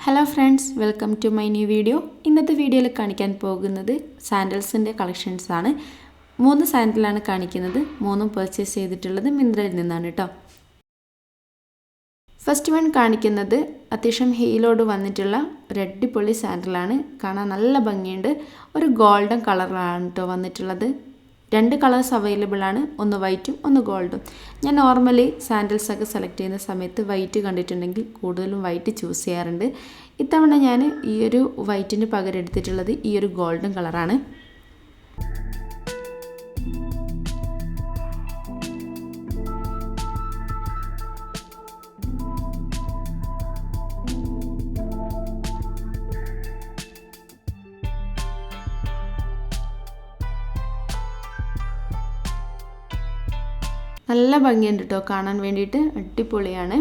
Hello friends, welcome to my new video. ഇന്നത്തെ വീഡിയോയിൽ കാണിക്കാൻ പോകുന്നത് സാൻഡൽസിൻ്റെ കളക്ഷൻസ് ആണ്. 3 സാൻഡലാണ് കാണിക്കുന്നത്. 3 പർച്ചേസ് ചെയ്തിട്ടുള്ളത് മിന്ത്രയിൽ നിന്നാണ് കേട്ടോ. ഫസ്റ്റ് വൺ കാണിക്കുന്നത് അത്യാവശ്യം ഹീലോട് വന്നിട്ടുള്ള ഒരു അടിപൊളി സാൻഡലാണ്. കാണാൻ നല്ല ഭംഗിയുണ്ട്. ഒരു ഗോൾഡൻ കളറിലാണ് കേട്ടോ വന്നിട്ടുള്ളത്. 2 കളേഴ്സ് അവൈലബിൾ ആണ്, ഒന്ന് വൈറ്റും ഒന്ന് ഗോൾഡും. ഞാൻ നോർമലി സാൻഡൽസൊക്കെ സെലക്ട് ചെയ്യുന്ന സമയത്ത് വൈറ്റ് കണ്ടിട്ടുണ്ടെങ്കിൽ കൂടുതലും വൈറ്റ് ചൂസ് ചെയ്യാറുണ്ട്. ഇത്തവണ ഞാൻ ഈ ഒരു വൈറ്റിന് പകരം എടുത്തിട്ടുള്ളത് ഈ ഒരു ഗോൾഡൻ കളറാണ്. നല്ല ഭംഗിയുണ്ട് കേട്ടോ കാണാൻ വേണ്ടിയിട്ട്, അടിപൊളിയാണ്.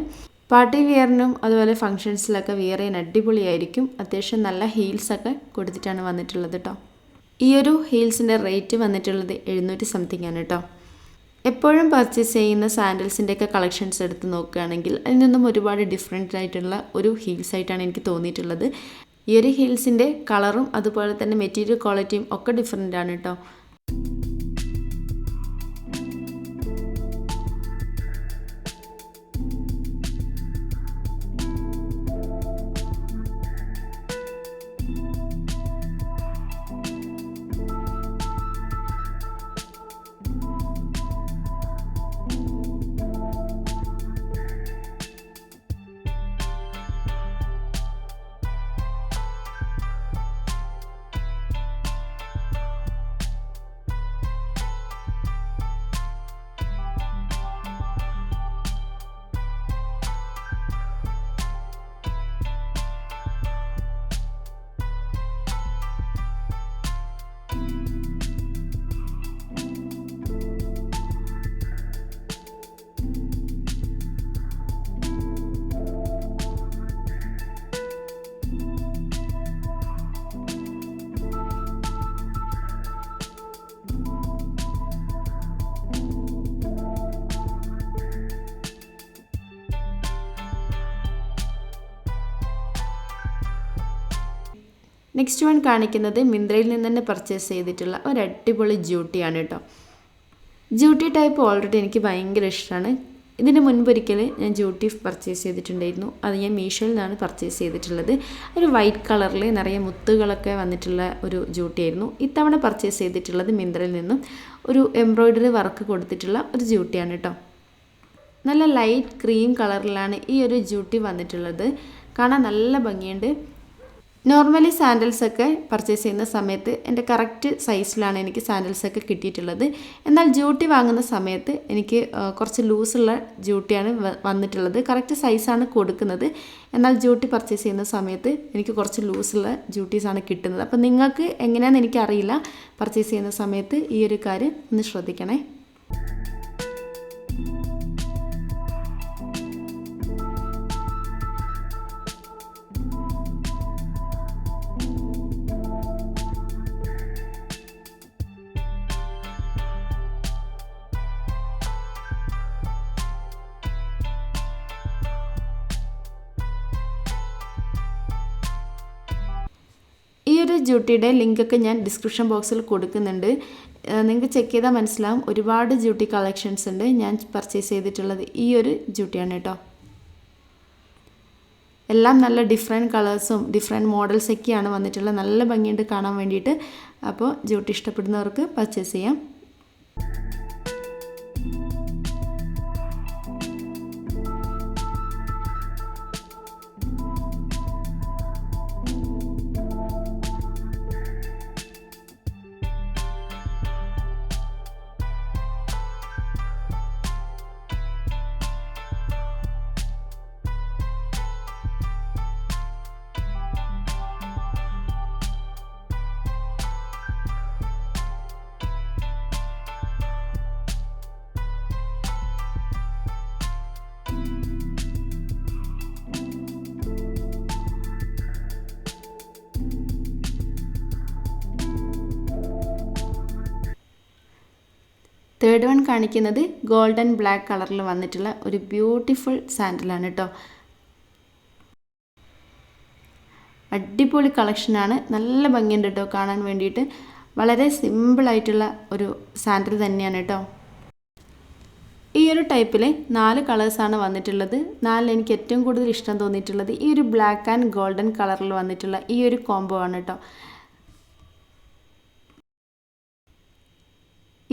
പാർട്ടി വെയറിനും അതുപോലെ ഫങ്ഷൻസിലൊക്കെ വെയർ ചെയ്യാൻ അടിപൊളിയായിരിക്കും. അത്യാവശ്യം നല്ല ഹീൽസൊക്കെ കൊടുത്തിട്ടാണ് വന്നിട്ടുള്ളത് കേട്ടോ. ഈ ഒരു ഹീൽസിൻ്റെ റേറ്റ് വന്നിട്ടുള്ളത് 700 സംതിങ് ആണ് കേട്ടോ. എപ്പോഴും പർച്ചേസ് ചെയ്യുന്ന സാൻഡൽസിൻ്റെയൊക്കെ കളക്ഷൻസ് എടുത്ത് നോക്കുകയാണെങ്കിൽ അതിൽ നിന്നും ഒരുപാട് ഡിഫറെൻ്റ് ആയിട്ടുള്ള ഒരു ഹീൽസ് ആയിട്ടാണ് എനിക്ക് തോന്നിയിട്ടുള്ളത്. ഈ ഒരു ഹീൽസിൻ്റെ കളറും അതുപോലെ തന്നെ മെറ്റീരിയൽ ക്വാളിറ്റിയും ഒക്കെ ഡിഫറെൻ്റ് ആണ് കേട്ടോ. നെക്സ്റ്റ് വൺ കാണിക്കുന്നത് മിന്ത്രയിൽ നിന്ന് തന്നെ പർച്ചേസ് ചെയ്തിട്ടുള്ള ഒരു അടിപൊളി ജ്യൂട്ടിയാണ് കേട്ടോ. ജ്യൂട്ടി ടൈപ്പ് ഓൾറെഡി എനിക്ക് ഭയങ്കര ഇഷ്ടമാണ്. ഇതിന് മുൻപൊരിക്കൽ ഞാൻ ജ്യൂട്ടി പർച്ചേസ് ചെയ്തിട്ടുണ്ടായിരുന്നു. അത് ഞാൻ മീഷോയിൽ നിന്നാണ് പർച്ചേസ് ചെയ്തിട്ടുള്ളത്. ഒരു വൈറ്റ് കളറിൽ നിറയെ മുത്തുകളൊക്കെ വന്നിട്ടുള്ള ഒരു ജ്യൂട്ടിയായിരുന്നു. ഇത്തവണ പർച്ചേസ് ചെയ്തിട്ടുള്ളത് മിന്ത്രയിൽ നിന്നും ഒരു എംബ്രോയ്ഡറി വർക്ക് കൊടുത്തിട്ടുള്ള ഒരു ജ്യൂട്ടിയാണ് കേട്ടോ. നല്ല ലൈറ്റ് ക്രീം കളറിലാണ് ഈ ഒരു ജ്യൂട്ടി വന്നിട്ടുള്ളത്. കാണാൻ നല്ല ഭംഗിയുണ്ട്. നോർമലി സാൻഡൽസൊക്കെ പർച്ചേസ് ചെയ്യുന്ന സമയത്ത് എൻ്റെ കറക്റ്റ് സൈസിലാണ് എനിക്ക് സാൻഡൽസൊക്കെ കിട്ടിയിട്ടുള്ളത്. എന്നാൽ ജ്യൂട്ടി വാങ്ങുന്ന സമയത്ത് എനിക്ക് കുറച്ച് ലൂസുള്ള ജ്യൂട്ടിയാണ് വന്നിട്ടുള്ളത്. കറക്റ്റ് സൈസാണ് കൊടുക്കുന്നത്, എന്നാൽ ജ്യൂട്ടി പർച്ചേസ് ചെയ്യുന്ന സമയത്ത് എനിക്ക് കുറച്ച് ലൂസുള്ള ജ്യൂട്ടീസാണ് കിട്ടുന്നത്. അപ്പോൾ നിങ്ങൾക്ക് എങ്ങനെയാണെന്ന് എനിക്കറിയില്ല. പർച്ചേസ് ചെയ്യുന്ന സമയത്ത് ഈ ഒരു കാര്യം ഒന്ന് ശ്രദ്ധിക്കണേ. ഈ ഒരു ജ്യൂട്ടിയുടെ ലിങ്കൊക്കെ ഞാൻ ഡിസ്ക്രിപ്ഷൻ ബോക്സിൽ കൊടുക്കുന്നുണ്ട്. നിങ്ങൾക്ക് ചെക്ക് ചെയ്താൽ മനസ്സിലാവും. ഒരുപാട് ജ്യൂട്ടി കളക്ഷൻസ് ഉണ്ട്. ഞാൻ പർച്ചേസ് ചെയ്തിട്ടുള്ളത് ഈ ഒരു ജ്യൂട്ടിയാണ് കേട്ടോ. എല്ലാം നല്ല ഡിഫറെൻറ്റ് കളേഴ്സും ഡിഫറെൻറ്റ് മോഡൽസൊക്കെയാണ് വന്നിട്ടുള്ളത്. നല്ല ഭംഗിയുണ്ട് കാണാൻ വേണ്ടിയിട്ട്. അപ്പോൾ ജ്യൂട്ടി ഇഷ്ടപ്പെടുന്നവർക്ക് പർച്ചേസ് ചെയ്യാം. തേർഡ് വൺ കാണിക്കുന്നത് ഗോൾഡൻ ബ്ലാക്ക് കളറിൽ വന്നിട്ടുള്ള ഒരു ബ്യൂട്ടിഫുൾ സാൻഡലാണ് കേട്ടോ. അടിപൊളി കളക്ഷനാണ്. നല്ല ഭംഗിയുണ്ട് കേട്ടോ കാണാൻ വേണ്ടിയിട്ട്. വളരെ സിമ്പിളായിട്ടുള്ള ഒരു സാൻഡൽ തന്നെയാണ് കേട്ടോ. ഈ ഒരു ടൈപ്പിൽ 4 കളേഴ്സാണ് വന്നിട്ടുള്ളത്. 4 എനിക്ക് ഏറ്റവും കൂടുതൽ ഇഷ്ടം തോന്നിയിട്ടുള്ളത് ഈ ഒരു ബ്ലാക്ക് ആൻഡ് ഗോൾഡൻ കളറിൽ വന്നിട്ടുള്ള ഈ ഒരു കോംബോ ആണ് കേട്ടോ.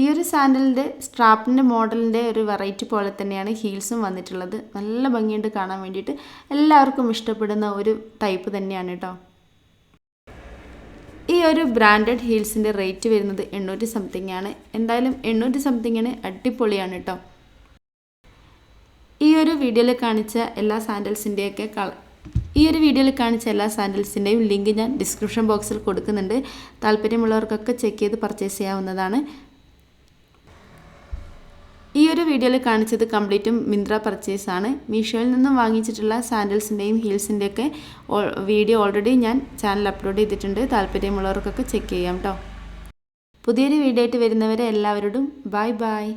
ഈ ഒരു സാൻഡലിൻ്റെ സ്ട്രാപ്പിൻ്റെ മോഡലിൻ്റെ ഒരു വെറൈറ്റി പോലെ തന്നെയാണ് ഹീൽസും വന്നിട്ടുള്ളത്. നല്ല ഭംഗിയുണ്ട് കാണാൻ വേണ്ടിയിട്ട്. എല്ലാവർക്കും ഇഷ്ടപ്പെടുന്ന ഒരു ടൈപ്പ് തന്നെയാണ് കേട്ടോ. ഈ ഒരു ബ്രാൻഡഡ് ഹീൽസിൻ്റെ റേറ്റ് വരുന്നത് 800 സംതിങ് ആണ്. എന്തായാലും 800 സംതിങ്ങിന് അടിപൊളിയാണ് കേട്ടോ. ഈ ഒരു വീഡിയോയിൽ കാണിച്ച എല്ലാ സാൻഡൽസിൻ്റെയും ലിങ്ക് ഞാൻ ഡിസ്ക്രിപ്ഷൻ ബോക്സിൽ കൊടുക്കുന്നുണ്ട്. താല്പര്യമുള്ളവർക്കൊക്കെ ചെക്ക് ചെയ്ത് പർച്ചേസ് ചെയ്യാവുന്നതാണ്. ഈ ഒരു വീഡിയോയിൽ കാണിച്ചത് കംപ്ലീറ്റും മിന്ത്ര പർച്ചേസാണ്. മീഷോയിൽ നിന്നും വാങ്ങിച്ചിട്ടുള്ള സാൻഡൽസിൻ്റെയും ഹീൽസിൻ്റെയൊക്കെ വീഡിയോ ഓൾറെഡി ഞാൻ ചാനൽ അപ്ലോഡ് ചെയ്തിട്ടുണ്ട്. താല്പര്യമുള്ളവർക്കൊക്കെ ചെക്ക് ചെയ്യാം കേട്ടോ. പുതിയൊരു വീഡിയോ ആയിട്ട് വരുന്നവരെ എല്ലാവരോടും ബൈ ബൈ.